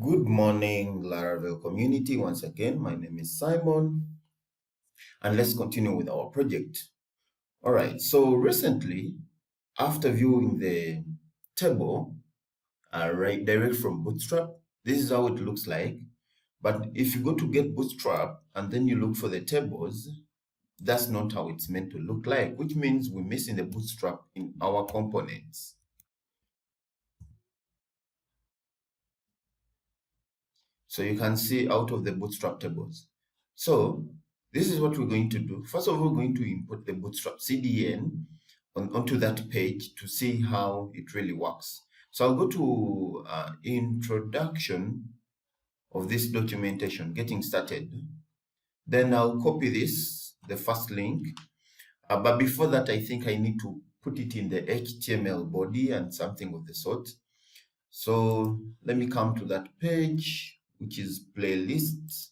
Good morning, Laravel community. Once again, my name is Simon, and let's continue with our project. All right, so recently, after viewing the table, right direct from Bootstrap, this is how it looks like. But if you go to get Bootstrap and then you look for the tables, that's not how it's meant to look like, which means we're missing the Bootstrap in our components. So you can see out of the Bootstrap tables. So this is what we're going to do. First of all, we're going to import the Bootstrap CDN onto that page to see how it really works. So I'll go to introduction of this documentation, getting started. Then I'll copy this, the first link. But before that, I think I need to put it in the HTML body and something of the sort. So let me come to that page, which is playlists.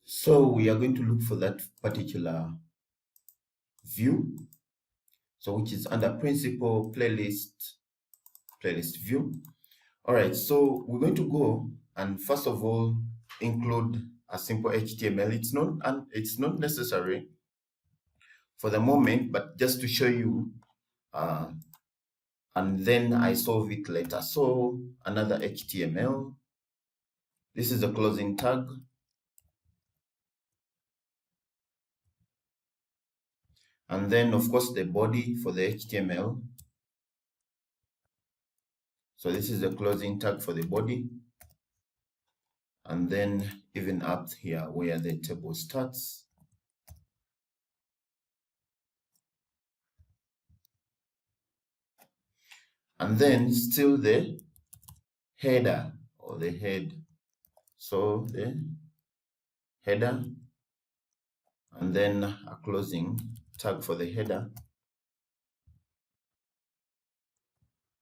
So we are going to look for that particular view. So which is under principal playlist view. All right, so we're going to go and first of all include a simple HTML. It's not necessary for the moment, but just to show you, and then I solve it later. So another HTML. This is the closing tag. And then of course the body for the HTML. So this is the closing tag for the body. And then even up here where the table starts. And then still the header or the head. So the header, and then a closing tag for the header.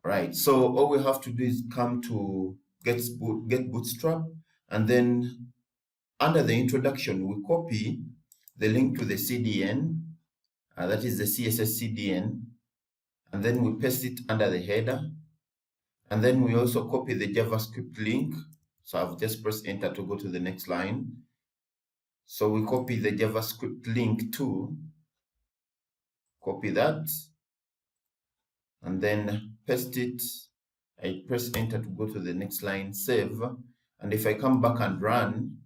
Right, so all we have to do is come to get Bootstrap, and then under the introduction, we copy the link to the CDN, that is the CSS CDN, and then we paste it under the header. And then we also copy the JavaScript link. So I've just pressed enter to go to the next line. So we copy the JavaScript link too. Copy that. And then paste it. I press enter to go to the next line, save. And if I come back and run,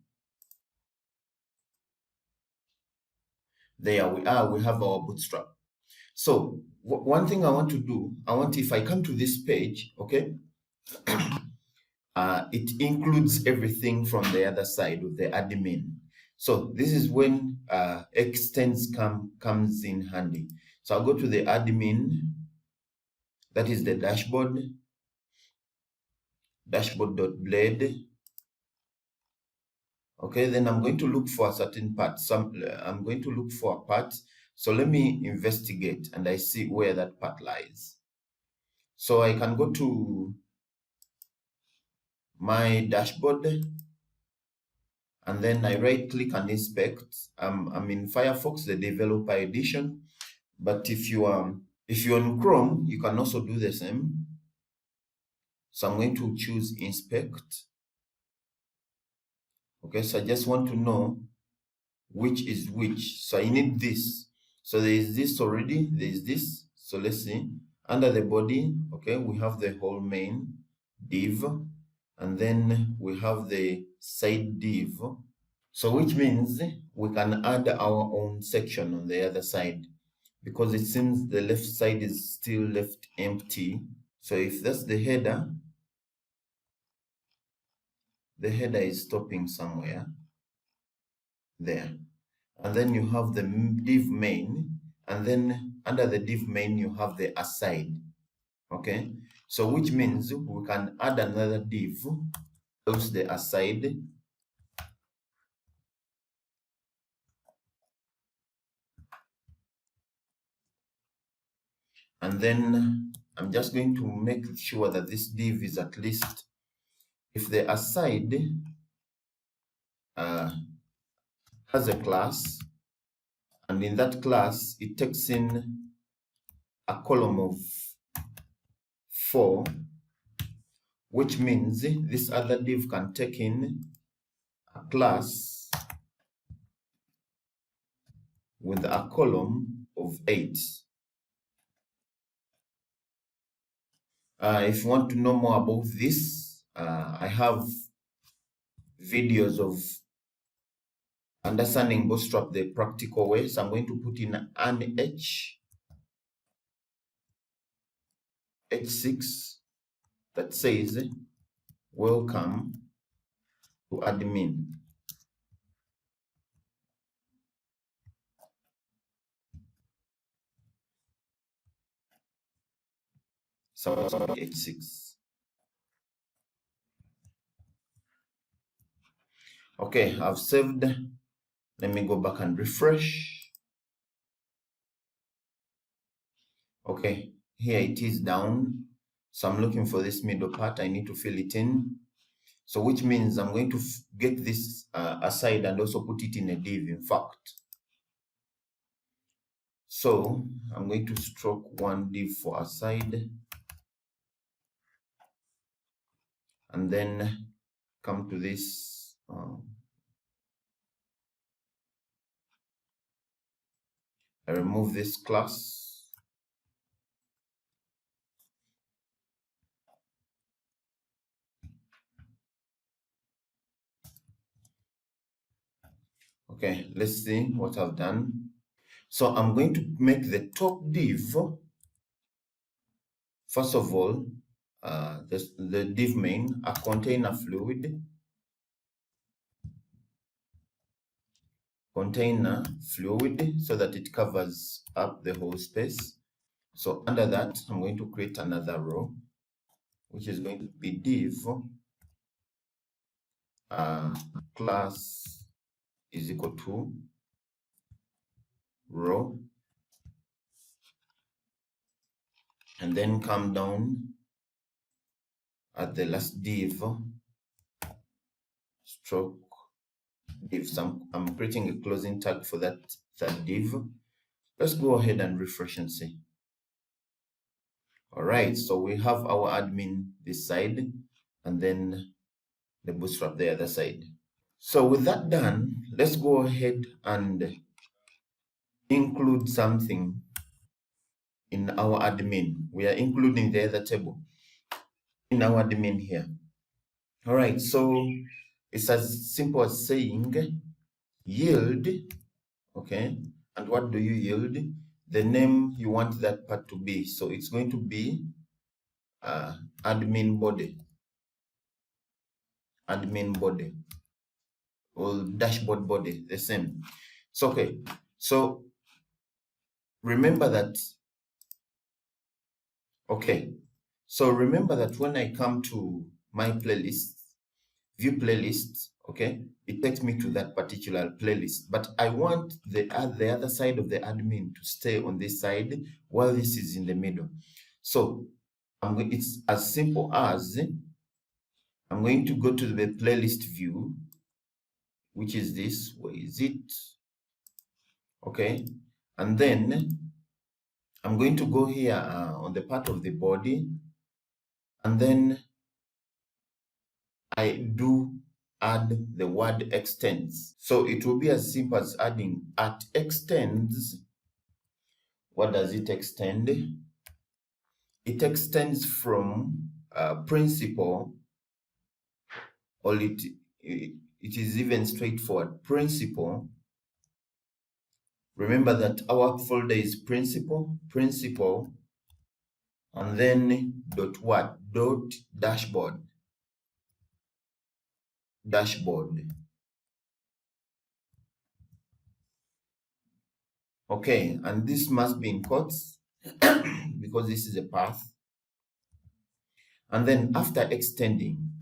there we are, we have our Bootstrap. So one thing I want to do, if I come to this page, okay, it includes everything from the other side of the admin. So this is when extends comes in handy. So I'll go to the admin, that is the dashboard, dashboard.blade. Okay, then I'm going to look for a certain part. I'm going to look for a part. So let me investigate and I see where that part lies. So I can go to my dashboard, and then I right click and inspect. I'm in Firefox, the developer edition, but if you're on Chrome, you can also do the same. So I'm going to choose inspect. Okay, so I just want to know which is which. So I need this. So there is this already, there is this. So let's see. Under the body, okay, we have the whole main div, and then we have the side div. So which means we can add our own section on the other side, because it seems the left side is still left empty. So if that's the header is stopping somewhere there. And then you have the div main, and then under the div main you have the aside. Okay, so which means we can add another div, else the aside. And then I'm just going to make sure that this div is at least, if the aside has a class, and in that class it takes in a column of 4, which means this other div can take in a class with a column of 8. If you want to know more about this, I have videos of understanding Bootstrap the practical way. So I'm going to put in an H6 that says, welcome to admin. So H6. Okay, I've saved. Let me go back and refresh. Okay, here it is down. So I'm looking for this middle part. I need to fill it in. So which means I'm going to get this aside and also put it in a div, in fact. So I'm going to stroke one div for aside. And then come to this. I remove this class. Okay, let's see what I've done. So I'm going to make the top div, first of all, the div main, a container fluid, so that it covers up the whole space. So under that, I'm going to create another row, which is going to be div class is equal to row, and then come down at the last div, stroke div. So I'm creating a closing tag for that div. Let's go ahead and refresh and see. All right, so we have our admin this side and then the Bootstrap the other side. So with that done, let's go ahead and include something in our admin. We are including the other table in our admin here. All right, so it's as simple as saying yield, okay? And what do you yield? The name you want that part to be. So it's going to be admin body, or dashboard body, the same. So okay, so remember that. Okay, so remember that when I come to my playlist, view playlist, okay, it takes me to that particular playlist, but I want the other side of the admin to stay on this side while this is in the middle. So it's as simple as I'm going to go to the playlist view, which is this. Where is it? Okay, and then I'm going to go here on the part of the body, and then I do add the word extends. So it will be as simple as adding at extends. What does it extend? It extends from principal, or it is even straightforward. Principal. Remember that our folder is principal, and then dot what? Dot dashboard. Okay, and this must be in quotes because this is a path. And then after extending,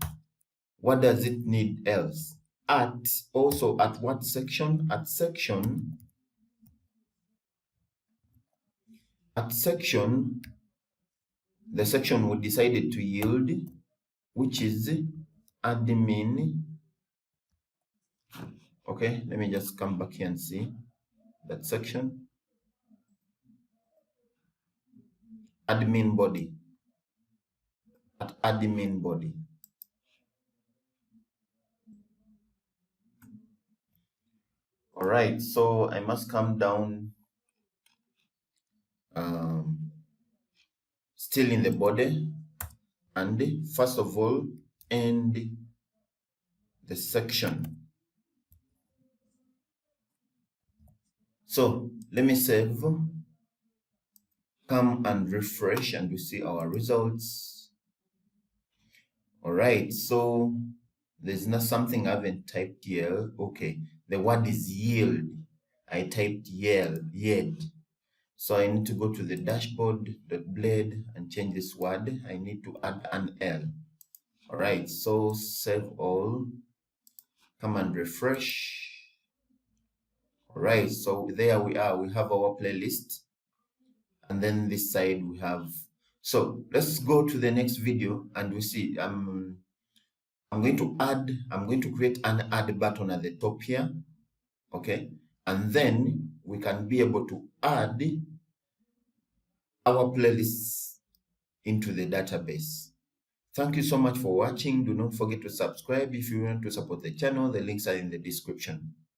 what does it need else? Also at what section? At section, the section we decided to yield, which is admin. Okay, let me just come back here and see that section. Admin body. at admin body. All right, so I must come down, still in the body, and first of all, end the section. So let me save, come and refresh, and we see our results. All right, so there's not something I haven't typed here. Okay, the word is yield. I typed yield. So I need to go to the dashboard, the blade, and change this word. I need to add an L. All right, so save all, come and refresh. All right, so there we are. We have our playlist. And then this side we have. So let's go to the next video and we see. I'm going to create an add button at the top here. Okay. And then we can be able to add our playlists into the database. Thank you so much for watching. Do not forget to subscribe if you want to support the channel. The links are in the description.